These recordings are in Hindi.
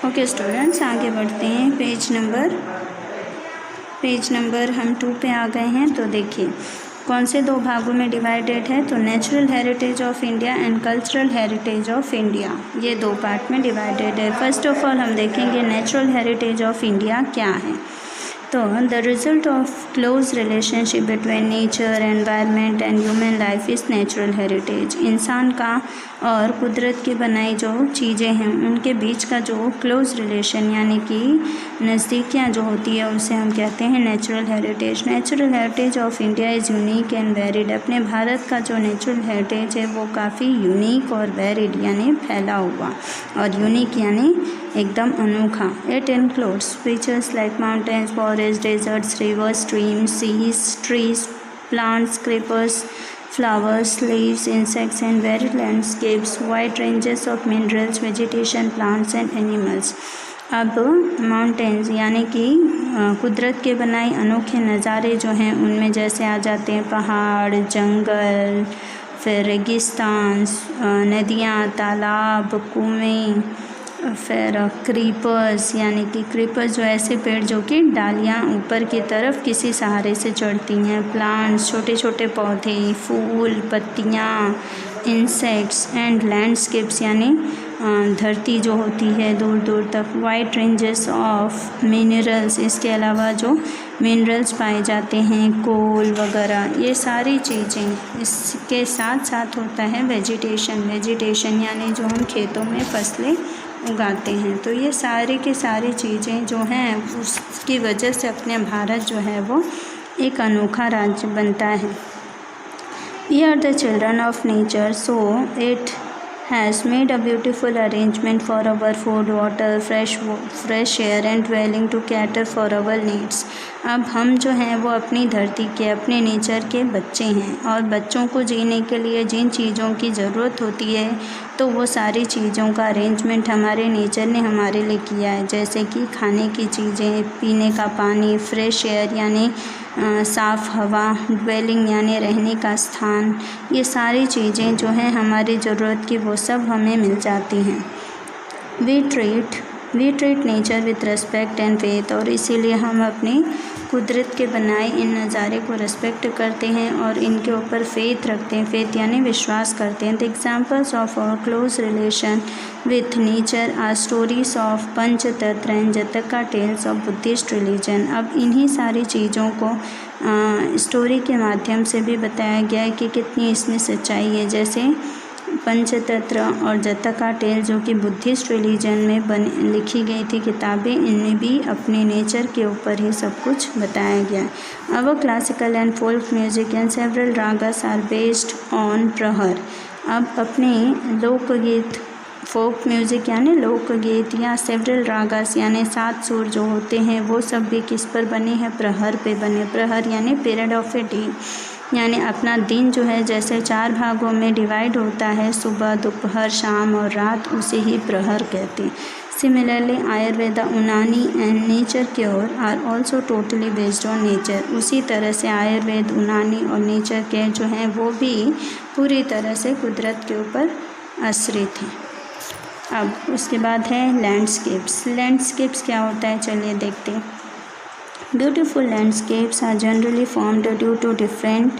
ओके स्टूडेंट्स, आगे बढ़ते हैं। पेज नंबर हम 2 पे आ गए हैं। तो देखिए कौन से 2 भागों में डिवाइडेड है, तो natural heritage of India and cultural heritage of India, ये 2 पार्ट में डिवाइडेड है। फर्स्ट ऑफ ऑल हम देखेंगे नेचुरल हेरिटेज ऑफ इंडिया क्या है। तो the result of close relationship between nature, environment and human life is natural heritage. इंसान का और कुदरत की बनाई जो चीज़ें हैं उनके बीच का जो क्लोज रिलेशन यानी कि नज़दीकियाँ जो होती है उसे हम कहते हैं natural heritage. Natural heritage of India is unique and varied. अपने भारत का जो नेचुरल हेरिटेज है वो काफ़ी यूनिक और वेरिड यानी फैला हुआ, और यूनिक यानी एकदम अनोखा। It includes features like mountains, forest, deserts, rivers, streams, seas, trees, plants, creepers, flowers, leaves, insects and varied landscapes, wide ranges of minerals, vegetation, plants and animals। अब माउंटेन्स यानी कि कुदरत के बनाए अनोखे नज़ारे जो हैं उनमें जैसे आ जाते हैं पहाड़, जंगल, फिर रेगिस्तान, नदियाँ, तालाब, कुएं, फिर क्रीपर्स यानी कि क्रीपर्स जो ऐसे पेड़ जो कि डालियाँ ऊपर की तरफ किसी सहारे से चढ़ती हैं, प्लांट्स छोटे छोटे पौधे, फूल, पत्तियाँ, इंसेक्ट्स एंड लैंडस्केप्स यानी धरती जो होती है दूर दूर तक, वाइड रेंजेस ऑफ मिनरल्स, इसके अलावा जो मिनरल्स पाए जाते हैं, कोल वगैरह, ये सारी चीज़ें। इसके साथ साथ होता है वेजिटेशन यानी जो हम खेतों में फसलें उगाते हैं। तो ये सारी की सारी चीज़ें जो हैं उसकी वजह से अपने भारत जो है वो एक अनोखा राज्य बनता है। We are the children of nature, so it has made a beautiful arrangement for our food, water, fresh air and dwelling to cater for our needs. अब हम जो हैं वो अपनी धरती के, अपने नेचर के बच्चे हैं, और बच्चों को जीने के लिए जिन चीज़ों की ज़रूरत होती है तो वो सारी चीज़ों का अरेंजमेंट हमारे नेचर ने हमारे लिए किया है, जैसे कि खाने की चीज़ें, पीने का पानी, फ्रेश एयर यानी साफ़ हवा, ड्वेलिंग यानी रहने का स्थान, ये सारी चीज़ें जो हैं हमारी ज़रूरत की वो सब हमें मिल जाती हैं। We treat nature with respect and faith, और इसीलिए हम अपनी कुदरत के बनाए इन नज़ारे को रिस्पेक्ट करते हैं और इनके ऊपर फेथ रखते हैं। फेथ यानी विश्वास करते हैं। The examples of our close relation with nature are stories of Panchatantra and Jataka tales of Buddhist religion. अब इन्हीं सारी चीज़ों को स्टोरी के माध्यम से भी बताया गया है कि कितनी इसमें सच्चाई है। जैसे पंचतंत्र और जतका टेल जो कि बुद्धिस्ट रिलीजन में लिखी गई थी किताबें, इनमें भी अपने नेचर के ऊपर ही सब कुछ बताया गया। Our classical and folk music and several ragas are based on prahar. अब अपने लोकगीत, फोक म्यूज़िक यानी लोकगीत, या सेवरल रागस यानी 7 सुर जो होते हैं वो सब भी किस पर बने हैं, प्रहर पे बने। प्रहर यानी पीरियड ऑफ ए डे, यानी अपना दिन जो है जैसे 4 भागों में डिवाइड होता है, सुबह, दोपहर, शाम और रात, उसे ही प्रहर कहते हैं। Similarly Ayurveda, Unani and nature cure are also totally based on nature. उसी तरह से आयुर्वेद, उनानी और नेचर केयर जो हैं वो भी पूरी तरह से कुदरत के ऊपर आश्रित हैं। अब उसके बाद है लैंडस्केप्स। लैंडस्केप्स क्या होता है, चलिए देखते हैं। Beautiful landscapes are generally formed due to different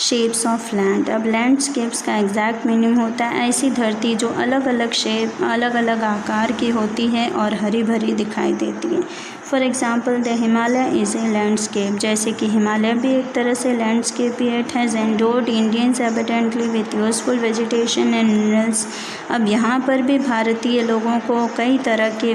shapes of land. अब लैंडस्केप्स का एग्जैक्ट मीनिंग होता है ऐसी धरती जो अलग अलग शेप, अलग अलग आकार की होती है और हरी भरी दिखाई देती है। For example the Himalaya is a landscape, जैसे कि हिमालय भी एक तरह से लैंडस्केप ही। It has endowed Indians evidently with useful vegetation and minerals. अब यहाँ पर भी भारतीय लोगों को कई तरह के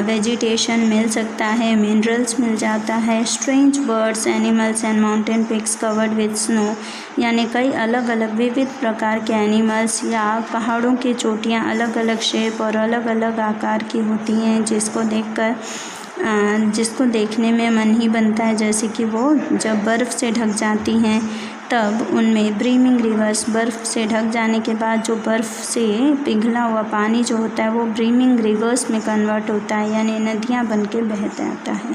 वेजिटेशन मिल सकता है, मिनरल्स मिल जाता है। Strange birds, animals and mountain peaks covered with snow, यानी कई अलग अलग विविध प्रकार के एनिमल्स या पहाड़ों की चोटियाँ अलग अलग शेप और अलग अलग आकार की होती हैं, जिसको देखने में मन ही बनता है। जैसे कि वो जब बर्फ़ से ढक जाती हैं तब उनमें ब्रीमिंग रिवर्स, बर्फ़ से ढक जाने के बाद जो बर्फ़ से पिघला हुआ पानी जो होता है वो ब्रीमिंग रिवर्स में कन्वर्ट होता है, यानी नदियाँ बन के बहता आता है।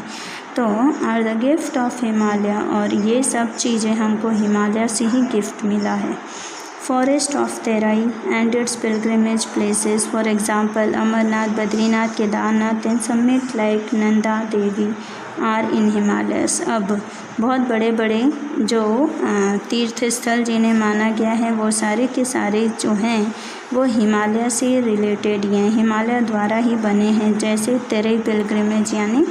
तो are the gift of Himalaya, और ये सब चीज़ें हमको हिमालय से ही गिफ्ट मिला है। forest of Terai and its pilgrimage places, for example, Amarnath, Badrinath, Kedarnath and summit like Nanda Devi are in Himalayas। अब बहुत बड़े बड़े जो तीर्थ स्थल जिन्हें माना गया है वो सारे के सारे जो हैं वो हिमालय से रिलेटेड ही हैं, हिमालय द्वारा ही बने हैं। जैसे तेरई पिलग्रिमेज यानी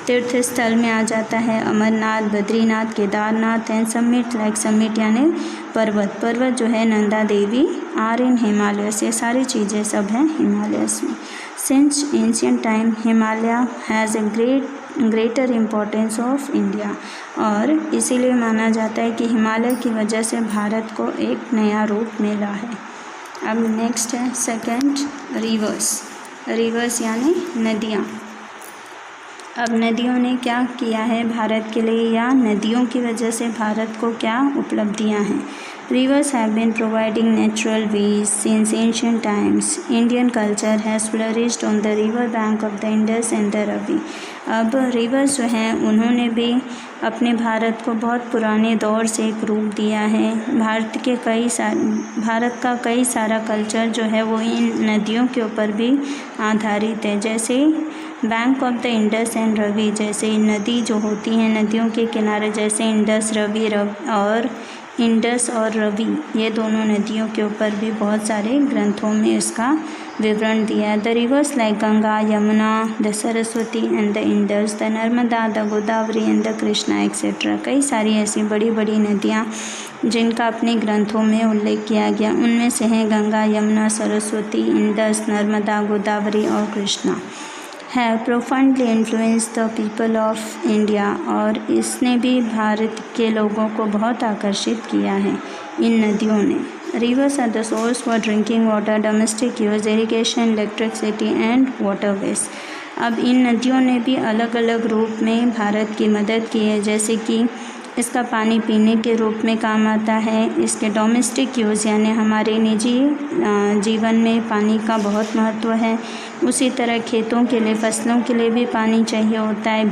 तीर्थ स्थल में आ जाता है Amarnath, Badrinath, Kedarnath and summit like summit यानी पर्वत जो है नंदा देवी आर इन हिमालयस, ये सारी चीज़ें सब हैं हिमालयस में। Since ancient time Himalaya has a greater importance of India, और इसीलिए माना जाता है कि हिमालय की वजह से भारत को एक नया रूप मिला है। अब नेक्स्ट है सेकंड रिवर्स यानी नदियाँ। अब नदियों ने क्या किया है भारत के लिए, या नदियों की वजह से भारत को क्या उपलब्धियां हैं। Rivers have been providing natural ways since ancient times. Indian culture has flourished on the river bank of the Indus and the Ravi. अब रिवर्स जो हैं उन्होंने भी अपने भारत को बहुत पुराने दौर से एक रूप दिया है। भारत का कई सारा कल्चर जो है वो इन नदियों के ऊपर भी आधारित है। जैसे bank of the Indus and Ravi, जैसे नदी जो होती हैं नदियों के किनारे, जैसे इंडस और रवि, ये दोनों नदियों के ऊपर भी बहुत सारे ग्रंथों में इसका विवरण दिया है। The reverse like Ganga, Yamuna, the Saraswati and the Indus, the Narmada, the Godavari and the Krishna etcetera. कई सारी ऐसी बड़ी बड़ी नदियाँ जिनका अपने ग्रंथों में उल्लेख किया गया, उनमें से हैं गंगा, यमुना, सरस्वती, इंडस, नर्मदा, गोदावरी और Krishna. Have profoundly influence the people of India, और इसने भी भारत के लोगों को बहुत आकर्षित किया है इन नदियों ने। Rivers are the source for drinking water, domestic use, irrigation, electricity and waterways. अब इन नदियों ने भी अलग अलग रूप में भारत की मदद की है, जैसे कि इसका पानी पीने के रूप में काम आता है, इसके डोमेस्टिक यूज़ यानी हमारे निजी जीवन में पानी का बहुत महत्व है। उसी तरह खेतों के लिए, फसलों के लिए भी पानी चाहिए होता है,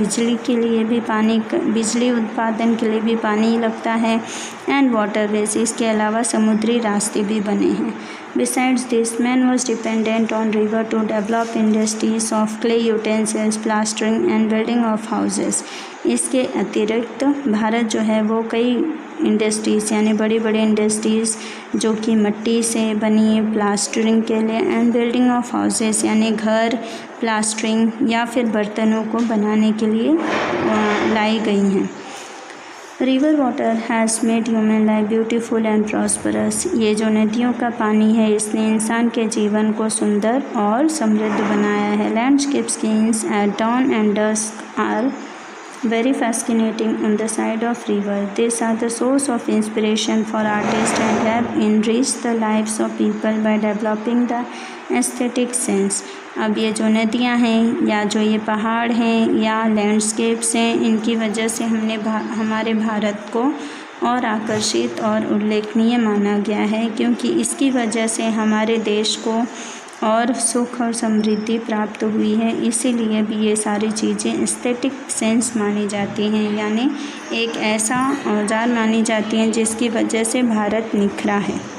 बिजली उत्पादन के लिए भी पानी लगता है, एंड वाटरवेज, इसके अलावा समुद्री रास्ते भी बने हैं। Besides this, man was dependent on river to develop industries of clay utensils, plastering and building of houses. इसके अतिरिक्त भारत जो है वो कई इंडस्ट्रीज़ यानी बड़ी बड़ी इंडस्ट्रीज़ जो कि मिट्टी से बनी है प्लास्टरिंग के लिए, एंड बिल्डिंग ऑफ हाउसेस यानी घर, प्लास्टरिंग या फिर बर्तनों को बनाने के लिए लाई गई हैं। River water has made human life beautiful and prosperous. ये जो नदियों का पानी है इसने इंसान के जीवन को सुंदर और समृद्ध बनाया है। Landscape scenes at dawn and dusk are very fascinating on the side of river. These are the source of inspiration for artists and have enriched the lives of people by developing the aesthetic sense. अब ये जो नदियाँ हैं या जो ये पहाड़ हैं या लैंडस्केप्स हैं, इनकी वजह से हमारे भारत को और आकर्षित और उल्लेखनीय माना गया है, क्योंकि इसकी वजह से हमारे देश को और सुख और समृद्धि प्राप्त हुई है। इसीलिए भी ये सारी चीज़ें एस्थेटिक सेंस मानी जाती हैं, यानी एक ऐसा औजार मानी जाती हैं जिसकी वजह से भारत निखरा है।